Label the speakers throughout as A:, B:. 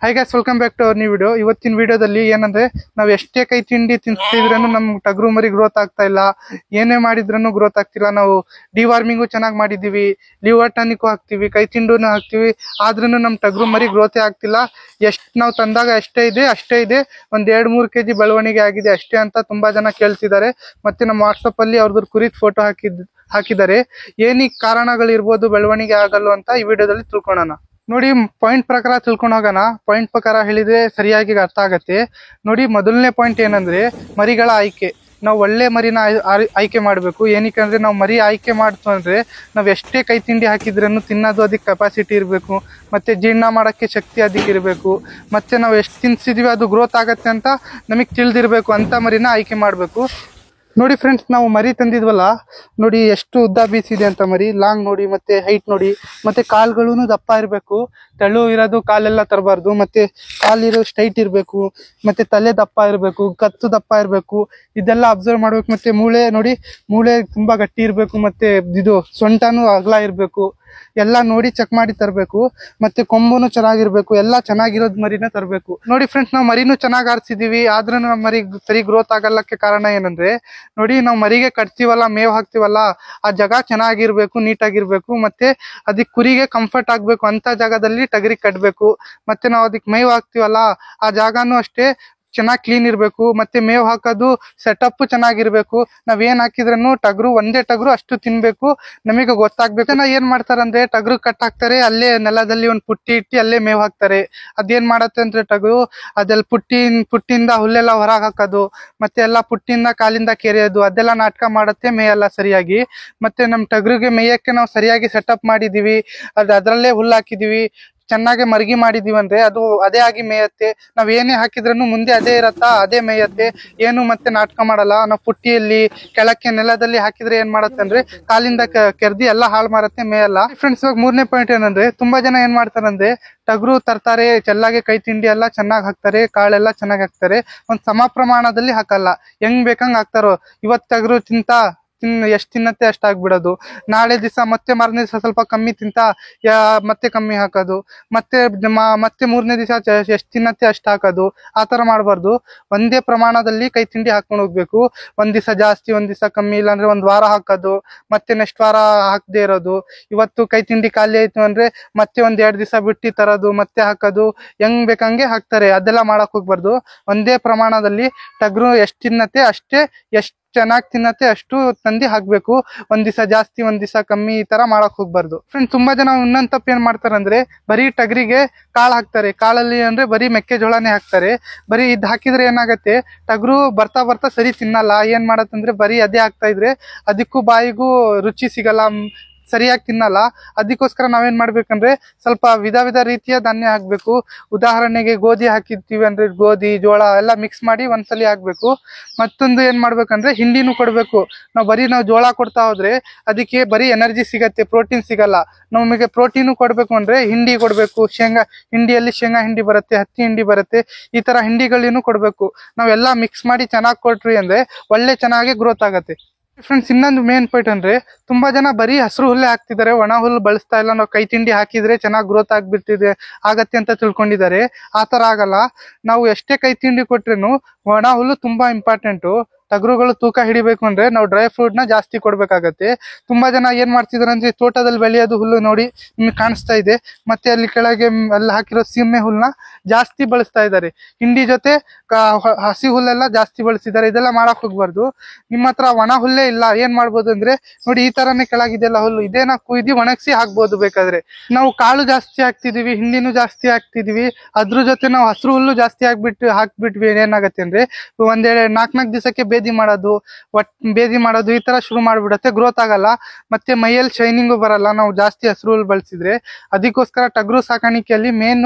A: High guys, welcome back to our new video. ಇವತ್ತಿನ ವಿಡಿಯೋದಲ್ಲಿ ಏನಂದ್ರೆ ನಾವು ಎಷ್ಟೇ ಕೈ ತಿಂಡಿ ತಿನ್ಸಿದ್ರೂ ನಮ್ ಟಗರು ಮರಿ ಗ್ರೋತ್ ಆಗ್ತಾ ಇಲ್ಲ. ಏನೇ ಮಾಡಿದ್ರೂ ಗ್ರೋತ್ ಆಗ್ತಿಲ್ಲ. ನಾವು ಡಿವಾರ್ಮಿಂಗು ಚೆನ್ನಾಗಿ ಮಾಡಿದೀವಿ, ಲಿವರ್ ಟಾನಿಕ್ ಹಾಕ್ತಿವಿ, ಕೈ ತಿಂಡಿನೂ ಹಾಕ್ತಿವಿ, ಆದ್ರೂ ನಮ್ ಟಗರು ಮರಿ ಗ್ರೋತೇ ಆಗ್ತಿಲ್ಲ. ಎಷ್ಟು ನಾವು ತಂದಾಗ ಅಷ್ಟೇ ಇದೆ. ಒಂದ್ 2-3 kg ಬೆಳವಣಿಗೆ ಆಗಿದೆ ಅಷ್ಟೇ ಅಂತ ತುಂಬಾ ಜನ ಕೇಳ್ತಿದ್ದಾರೆ. ಮತ್ತೆ ನಮ್ಮ ವಾಟ್ಸಪ್ ಅಲ್ಲಿ ಅವ್ರದ್ದು ಕುರಿದ ಫೋಟೋ ಹಾಕಿದ್ದಾರೆ. ಏನಿಗೆ ಕಾರಣಗಳಿರ್ಬೋದು ಬೆಳವಣಿಗೆ ಆಗಲ್ಲ ಅಂತ ಈ ವಿಡಿಯೋದಲ್ಲಿ ತಿಳ್ಕೊಳ್ಳೋಣ. ನೋಡಿ, ಪಾಯಿಂಟ್ ಪ್ರಕಾರ ತಿಳ್ಕೊಂಡು ಹೋಗೋಣ. ಪಾಯಿಂಟ್ ಪ್ರಕಾರ ಹೇಳಿದ್ರೆ ಸರಿಯಾಗಿ ಅರ್ಥ ಆಗತ್ತೆ. ನೋಡಿ, ಮೊದಲನೇ ಪಾಯಿಂಟ್ ಏನಂದ್ರೆ ಮರಿಗಳ ಆಯ್ಕೆ. ನಾವು ಒಳ್ಳೆ ಮರಿನ ಆಯ್ಕೆ ಮಾಡಬೇಕು. ಏನಕ್ಕೆ ಅಂದ್ರೆ ನಾವು ಮರಿ ಆಯ್ಕೆ ಮಾಡ್ತು ಅಂದ್ರೆ ನಾವು ಎಷ್ಟೇ ಕೈ ತಿಂಡಿ ಹಾಕಿದ್ರೂ ತಿನ್ನೋದು ಅದಕ್ಕೆ ಕೆಪಾಸಿಟಿ ಇರಬೇಕು, ಮತ್ತೆ ಜೀರ್ಣ ಮಾಡೋಕ್ಕೆ ಶಕ್ತಿ ಅದಕ್ಕೆ ಇರಬೇಕು, ಮತ್ತೆ ನಾವು ಎಷ್ಟು ತಿನ್ಸಿದೀವಿ ಅದು ಗ್ರೋತ್ ಆಗತ್ತೆ ಅಂತ ನಮಗೆ ತಿಳಿದಿರ್ಬೇಕು. ಅಂತ ಮರಿನ ಆಯ್ಕೆ ಮಾಡಬೇಕು. ನೋಡಿ ಫ್ರೆಂಡ್ಸ್, ನಾವು ಮರಿ ತಂದಿದ್ವಲ್ಲ, ನೋಡಿ ಎಷ್ಟು ಉದ್ದ ಬೀಸಿದೆ ಅಂತ ಮರಿ. ಲಾಂಗ್ ನೋಡಿ, ಮತ್ತೆ ಹೈಟ್ ನೋಡಿ, ಮತ್ತೆ ಕಾಲ್ಗಳು ದಪ್ಪ ಇರಬೇಕು. ತೆಳು ಇರೋದು ಕಾಲೆಲ್ಲ ತರಬಾರ್ದು. ಮತ್ತೆ ಕಾಲಿರೋ ಸ್ಟ್ರೈಟ್ ಇರಬೇಕು, ಮತ್ತೆ ತಲೆ ದಪ್ಪ ಇರಬೇಕು, ಕತ್ತು ದಪ್ಪ ಇರಬೇಕು. ಇದೆಲ್ಲ ಅಬ್ಸರ್ವ್ ಮಾಡ್ಬೇಕು. ಮತ್ತೆ ಮೂಳೆ ನೋಡಿ, ಮೂಳೆ ತುಂಬಾ ಗಟ್ಟಿ ಇರಬೇಕು, ಮತ್ತೆ ಇದು ಸೊಂಟನೂ ಅಗಲ ಇರಬೇಕು. ಎಲ್ಲ ನೋಡಿ ಚೆಕ್ ಮಾಡಿ ತರಬೇಕು. ಮತ್ತೆ ಕೊಂಬುನು ಚೆನ್ನಾಗಿರ್ಬೇಕು. ಎಲ್ಲ ಚೆನ್ನಾಗಿರೋದ್ ಮರಿನ ತರಬೇಕು. ನೋಡಿ ಫ್ರೆಂಡ್ಸ್, ನಾವು ಮರಿನೂ ಚೆನ್ನಾಗಿ ಆರಿಸಿದೀವಿ, ಆದ್ರೂ ನಮ್ಮ ಮರಿ ಸರಿ ಗ್ರೋತ್ ಆಗಲ್ಲಕ್ಕೆ ಕಾರಣ ಏನಂದ್ರೆ ನೋಡಿ, ನಾವು ಮರಿಗೆ ಕಟ್ತೀವಲ್ಲ, ಮೇವ್ ಹಾಕ್ತಿವಲ್ಲ, ಆ ಜಾಗ ಚೆನ್ನಾಗಿರ್ಬೇಕು, ನೀಟಾಗಿರ್ಬೇಕು. ಮತ್ತೆ ಅದಕ್ಕೆ ಕುರಿಗೆ ಕಂಫರ್ಟ್ ಆಗ್ಬೇಕು ಅಂತ ಜಾಗದಲ್ಲಿ ಟಗರಿಗೆ ಕಟ್ಬೇಕು. ಮತ್ತೆ ನಾವು ಅದಕ್ಕೆ ಮೇವ್ ಹಾಕ್ತಿವಲ್ಲ, ಆ ಜಾಗನೂ ಅಷ್ಟೇ ಚೆನ್ನಾಗಿ ಕ್ಲೀನ್ ಇರ್ಬೇಕು. ಮತ್ತೆ ಮೇವ್ ಹಾಕೋದು ಸೆಟಪ್ ಚೆನ್ನಾಗಿರ್ಬೇಕು. ನಾವ್ ಏನ್ ಹಾಕಿದ್ರೂ ಒಂದೇ ಟಗರು ಅಷ್ಟು ತಿನ್ಬೇಕು, ನಮಗೆ ಗೊತ್ತಾಗ್ಬೇಕು. ಏನ್ ಮಾಡ್ತಾರಂದ್ರೆ ಟಗರು ಕಟ್ ಹಾಕ್ತಾರೆ, ಅಲ್ಲೇ ನೆಲದಲ್ಲಿ ಒಂದ್ ಪುಟ್ಟಿ ಇಟ್ಟು ಅಲ್ಲೇ ಮೇವ್ ಹಾಕ್ತಾರೆ. ಅದೇನ್ ಮಾಡತ್ತೆ ಅಂದ್ರೆ ಟಗರು ಅದೆಲ್ಲ ಪುಟ್ಟಿಂದ ಹುಲ್ಲೆಲ್ಲ ಹೊರಗೆ ಹಾಕೋದು, ಮತ್ತೆ ಎಲ್ಲಾ ಪುಟ್ಟಿಂದ ಕಾಲಿಂದ ಕೆರೆಯೋದು, ಅದೆಲ್ಲ ನಾಟಕ ಮಾಡತ್ತೆ, ಮೇಯಲ್ಲ ಸರಿಯಾಗಿ. ಮತ್ತೆ ನಮ್ ಟಗರಿಗೆ ಮೇಯಕ್ಕೆ ನಾವು ಸರಿಯಾಗಿ ಸೆಟಪ್ ಮಾಡಿದೀವಿ, ಅದ್ರಲ್ಲೇ ಹುಲ್ಲು ಹಾಕಿದೀವಿ, ಚೆನ್ನಾಗಿ ಮರ್ಗಿ ಮಾಡಿದೀವಿ ಅಂದ್ರೆ ಅದು ಅದೇ ಆಗಿ ಮೇಯತ್ತೆ. ನಾವ್ ಏನೇ ಹಾಕಿದ್ರೂ ಮುಂದೆ ಅದೇ ಇರತ್ತಾ, ಅದೇ ಮೇಯತ್ತೆ. ಏನು ಮತ್ತೆ ನಾಟಕ ಮಾಡಲ್ಲ. ನಾವು ಪುಟ್ಟಿಯಲ್ಲಿ ಕೆಳಕ್ಕೆ ನೆಲದಲ್ಲಿ ಹಾಕಿದ್ರೆ ಏನ್ ಮಾಡತ್ತೆ ಅಂದ್ರೆ ಕಾಲಿಂದ ಕೆರ್ದಿ ಎಲ್ಲ ಹಾಳು ಮಾರತ್ತೆ, ಮೇಯಲ್ಲ. ಫ್ರೆಂಡ್ಸ್, ಇವಾಗ 3ನೇ ಪಾಯಿಂಟ್ ಏನಂದ್ರೆ ತುಂಬಾ ಜನ ಏನ್ ಮಾಡ್ತಾರಂದ್ರೆ ಟಗರು ತರ್ತಾರೆ, ಚೆನ್ನಾಗಿ ಕೈ ತಿಂಡಿ ಎಲ್ಲ ಚೆನ್ನಾಗಿ ಹಾಕ್ತಾರೆ, ಕಾಳೆಲ್ಲ ಚೆನ್ನಾಗಿ ಹಾಕ್ತಾರೆ, ಒಂದ್ ಸಮ ಪ್ರಮಾಣದಲ್ಲಿ ಹಾಕಲ್ಲ. ಹೆಂಗ್ ಬೇಕಂಗ್ ಹಾಕ್ತಾರೋ. ಇವತ್ ಟಗರು ಎಷ್ಟ್ ತಿನ್ನತ್ತೆ ಅಷ್ಟ್ ಆಗ್ಬಿಡೋದು. ನಾಳೆ ದಿವಸ ಮತ್ತೆ ಮಾರನೇ ದಿವಸ ಸ್ವಲ್ಪ ಕಮ್ಮಿ ಮತ್ತೆ ಕಮ್ಮಿ ಹಾಕೋದು, ಮತ್ತೆ 3ನೇ ದಿವಸ ಎಷ್ಟ್ ತಿನ್ನತ್ತೆ ಅಷ್ಟ್ ಹಾಕೋದು. ಆತರ ಮಾಡ್ಬಾರ್ದು. ಒಂದೇ ಪ್ರಮಾಣದಲ್ಲಿ ಕೈ ತಿಂಡಿ ಹಾಕೊಂಡ್ ಹೋಗ್ಬೇಕು. ಒಂದ್ ದಿವಸ ಜಾಸ್ತಿ, ಒಂದ್ ದಿವಸ ಕಮ್ಮಿ, ಇಲ್ಲಾಂದ್ರೆ ಒಂದ್ ವಾರ ಹಾಕೋದು, ಮತ್ತೆ ನೆಕ್ಸ್ಟ್ ವಾರ ಹಾಕದೇ ಇರೋದು. ಇವತ್ತು ಕೈ ತಿಂಡಿ ಖಾಲಿ ಆಯ್ತು ಅಂದ್ರೆ ಮತ್ತೆ ಒಂದ್ 2 ದಿವಸ ಬಿಟ್ಟು ತರೋದು, ಮತ್ತೆ ಹಾಕೋದು. ಹೆಂಗ್ ಬೇಕಂಗೆ ಹಾಕ್ತಾರೆ. ಅದೆಲ್ಲ ಮಾಡಕ್ ಹೋಗ್ಬಾರ್ದು. ಒಂದೇ ಪ್ರಮಾಣದಲ್ಲಿ ಟಗರು ಎಷ್ಟ್ ತಿನ್ನತ್ತೆ ಅಷ್ಟೇ, ಎಷ್ಟ್ ಚೆನ್ನಾಗಿ ತಿನ್ನತ್ತೆ ಅಷ್ಟು ತಂದಿ ಹಾಕ್ಬೇಕು. ಒಂದ್ ದಿವಸ ಜಾಸ್ತಿ, ಒಂದ್ ದಿವಸ ಕಮ್ಮಿ, ಈ ತರ ಮಾಡಕ್ ಹೋಗ್ಬಾರ್ದು. ಫ್ರೆಂಡ್ಸ್, ತುಂಬಾ ಜನ ಇನ್ನೊಂದ್ ತಪ್ಪು ಏನ್ ಮಾಡ್ತಾರಂದ್ರೆ ಬರೀ ಟಗರಿಗೆ ಕಾಳು ಹಾಕ್ತಾರೆ. ಕಾಳಲ್ಲಿ ಅಂದ್ರೆ ಬರೀ ಮೆಕ್ಕೆಜೋಳನೇ ಹಾಕ್ತಾರೆ. ಬರೀ ಇದ್ ಹಾಕಿದ್ರೆ ಏನಾಗತ್ತೆ, ಟಗರು ಬರ್ತಾ ಸರಿ ತಿನ್ನಲ್ಲ. ಏನ್ ಮಾಡತ್ತಂದ್ರೆ ಬರೀ ಅದೇ ಹಾಕ್ತಾ ಇದ್ರೆ ಅದಕ್ಕೂ ಬಾಯಿಗೂ ರುಚಿ ಸಿಗಲ್ಲ, ಸರಿಯಾಗಿ ತಿನ್ನಲ್ಲ. ಅದಕ್ಕೋಸ್ಕರ ನಾವೇನ್ ಮಾಡ್ಬೇಕಂದ್ರೆ ಸ್ವಲ್ಪ ವಿಧ ರೀತಿಯ ಧಾನ್ಯ ಹಾಕ್ಬೇಕು. ಉದಾಹರಣೆಗೆ ಗೋಧಿ ಹಾಕಿರ್ತೀವಿ ಅಂದ್ರೆ ಗೋಧಿ, ಜೋಳ ಎಲ್ಲ ಮಿಕ್ಸ್ ಮಾಡಿ ಒಂದ್ಸಲಿ ಹಾಕ್ಬೇಕು. ಮತ್ತೊಂದು ಏನ್ ಮಾಡ್ಬೇಕಂದ್ರೆ ಹಿಂಡಿನೂ ಕೊಡ್ಬೇಕು. ನಾವು ಜೋಳ ಕೊಡ್ತಾ ಹೋದ್ರೆ ಅದಕ್ಕೆ ಬರೀ ಎನರ್ಜಿ ಸಿಗತ್ತೆ, ಪ್ರೋಟೀನ್ ಸಿಗಲ್ಲ. ನಮಗೆ ಪ್ರೋಟೀನು ಕೊಡ್ಬೇಕು ಅಂದ್ರೆ ಹಿಂಡಿ ಕೊಡ್ಬೇಕು. ಹಿಂಡಿಯಲ್ಲಿ ಶೇಂಗಾ ಹಿಂಡಿ ಬರುತ್ತೆ, ಹತ್ತಿ ಹಿಂಡಿ ಬರುತ್ತೆ. ಈ ತರ ಹಿಂಡಿಗಳೇನು ಕೊಡ್ಬೇಕು. ನಾವೆಲ್ಲಾ ಮಿಕ್ಸ್ ಮಾಡಿ ಚೆನ್ನಾಗಿ ಕೊಟ್ರಿ ಅಂದ್ರೆ ಚೆನ್ನಾಗಿ ಗ್ರೋತ್ ಆಗತ್ತೆ. ಫ್ರೆಂಡ್ಸ್, ಇನ್ನೊಂದು ಮೇನ್ ಪಾಯಿಂಟ್ ಅಂದ್ರೆ ತುಂಬಾ ಜನ ಬರೀ ಹಸಿರು ಹುಲ್ಲೆ ಹಾಕ್ತಿದ್ದಾರೆ, ಒಣ ಹುಲ್ಲು ಬಳಸ್ತಾ ಇಲ್ಲ. ನಾವು ಕೈ ತಿಂಡಿ ಹಾಕಿದ್ರೆ ಚೆನ್ನಾಗಿ ಗ್ರೋತ್ ಆಗತ್ತೆ ಅಂತ ತಿಳ್ಕೊಂಡಿದ್ದಾರೆ. ಆತರ ಆಗಲ್ಲ. ನಾವು ಎಷ್ಟೇ ಕೈ ತಿಂಡಿ ಕೊಟ್ರೇನು ಒಣ ಹುಲ್ಲು ತುಂಬಾ ಇಂಪಾರ್ಟೆಂಟು. ಟಗರುಗಳು ತೂಕ ಹಿಡಿಬೇಕು ಅಂದ್ರೆ ನಾವು ಡ್ರೈ ಫ್ರೂಟ್ ನ ಜಾಸ್ತಿ ಕೊಡ್ಬೇಕಾಗತ್ತೆ. ತುಂಬಾ ಜನ ಏನ್ ಮಾಡ್ತಿದಾರೆ ಅಂದ್ರೆ ತೋಟದಲ್ಲಿ ಬೆಳೆಯೋದು ಹುಲ್ಲು ನೋಡಿ ನಿಮ್ಗೆ ಕಾಣಿಸ್ತಾ ಇದೆ, ಮತ್ತೆ ಅಲ್ಲಿ ಕೆಳಗೆ ಅಲ್ಲಿ ಹಾಕಿರೋ ಸೀಮೆ ಹುಲ್ಲನ್ನ ಜಾಸ್ತಿ ಬಳಸ್ತಾ ಇದ್ದಾರೆ. ಹಿಂಡಿ ಜೊತೆ ಹಸಿ ಹುಲ್ಲೆಲ್ಲ ಜಾಸ್ತಿ ಬಳಸಿದ್ದಾರೆ. ಇದೆಲ್ಲ ಮಾಡಕ್ ಹೋಗ್ಬಾರ್ದು. ನಿಮ್ಮ ಹತ್ರ ಒಣ ಹುಲ್ಲೇ ಇಲ್ಲ, ಏನ್ ಮಾಡ್ಬೋದು ಅಂದ್ರೆ ನೋಡಿ, ಈ ತರನೇ ಕೆಳಗಿದೆಲ್ಲ ಹುಲ್ಲು, ಇದೇನ ಕುಯ್ದು ಒಣಗಿಸಿ ಹಾಕ್ಬೋದು ಬೇಕಾದ್ರೆ. ನಾವು ಕಾಳು ಜಾಸ್ತಿ ಹಾಕ್ತಿದೀವಿ, ಹಿಂಡಿನೂ ಜಾಸ್ತಿ ಹಾಕ್ತಿದೀವಿ, ಅದ್ರ ಜೊತೆ ನಾವು ಹಸಿರು ಹುಲ್ಲು ಜಾಸ್ತಿ ಹಾಕ್ಬಿಟ್ವಿ. ಏನಾಗತ್ತೆ ಅಂದ್ರೆ ಒಂದ್ 4 ದಿವಸಕ್ಕೆ ಬೇದಿ ಮಾಡೋದು ಈ ತರ ಶುರು ಮಾಡ್ಬಿಡತ್ತೆ. ಗ್ರೋತ್ ಆಗಲ್ಲ, ಮತ್ತೆ ಮೈಯಲ್ಲಿ ಶೈನಿಂಗು ಬರಲ್ಲ ನಾವು ಜಾಸ್ತಿ ಹಸಿರು ಹುಲ್ಲು ಬಳಸಿದ್ರೆ. ಅದಕ್ಕೋಸ್ಕರ ಟಗರು ಸಾಕಾಣಿಕೆಯಲ್ಲಿ ಮೇನ್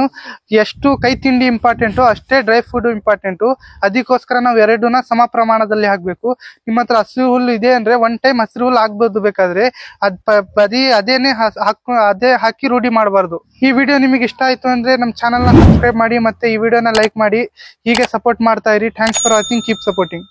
A: ಎಷ್ಟು ಕೈ ತಿಂಡಿ ಇಂಪಾರ್ಟೆಂಟು ಅಷ್ಟೇ ಡ್ರೈ ಫುಡ್ ಇಂಪಾರ್ಟೆಂಟು. ಅದಕ್ಕೋಸ್ಕರ ನಾವು ಎರಡೂನ ಸಮ ಪ್ರಮಾಣದಲ್ಲಿ ಹಾಕ್ಬೇಕು. ನಿಮ್ಮ ಹತ್ರ ಹಸಿರು ಹುಲ್ಲು ಇದೆ ಅಂದ್ರೆ ಒನ್ ಟೈಮ್ ಹಸಿರು ಹುಲ್ಲು ಹಾಕ್ಬೋದು ಬೇಕಾದ್ರೆ, ಬರೀ ಅದೇ ಹಾಕಿ ರೂಢಿ ಮಾಡಬಾರ್ದು. ಈ ವಿಡಿಯೋ ನಿಮಗೆ ಇಷ್ಟ ಆಯ್ತು ಅಂದ್ರೆ ನಮ್ಮ ಚಾನಲ್ ನ ಸಬ್ಸ್ಕ್ರೈಬ್ ಮಾಡಿ, ಮತ್ತೆ ಈ ವಿಡಿಯೋನ ಲೈಕ್ ಮಾಡಿ. ಹೀಗೆ ಸಪೋರ್ಟ್ ಮಾಡ್ತಾ ಇರಿ. Thanks for watching. Keep supporting.